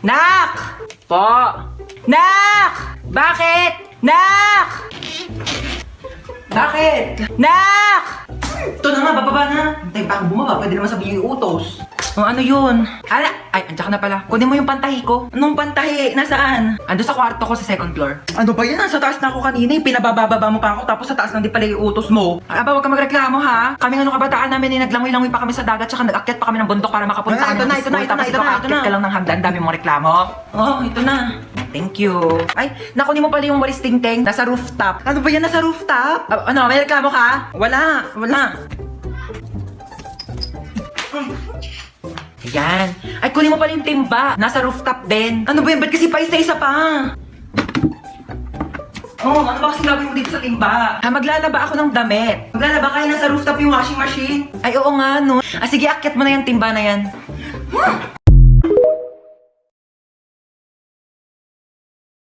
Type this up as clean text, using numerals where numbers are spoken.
Nak! Po! Nak! Bakit? Nak! Bakit? Nak! Ito na nga, bababa na. Hintay pa ako bumaba, pwede naman sabihin yung utos. Oh, ano yun? Ay, andyan ka na pala. Kunin mo yung pantahi ko. Anong pantahi? Nasaan? Ando sa kwarto ko sa second floor. Ano ba yan? Sa taas na ako kanina, pinabababa mo pa ako, tapos sa taas na di pala yung utos mo. Aba, huwag ka magreklamo ha. Kaming ano kabataan namin, naglangoy-langoy pa kami sa dagat, tsaka nag-akyat pa kami ng bundok para makapunta Ah, ito na, ito na, ito na, Tapos ito na, ito ito na. ka lang ng hagdan, dami mong reklamo. Oh, ito na. Thank you. Ay, nakunin mo pala yung walis ting-ting. Nasa rooftop. Ano ba yan? Nasa rooftop? Ano, may reklamo ka? Wala. Ayan. Ay, kunin mo pala yung timba. Nasa rooftop din. Ano ba yan? Ba't kasi pa isa-isa pa? Oh, ano ba kasi gagawin mo dito sa timba? Maglalaba ako ng damit. Maglalaba kayo nasa rooftop yung washing machine. Ay, oo nga, no. Sige, akyat mo na yung timba na yan.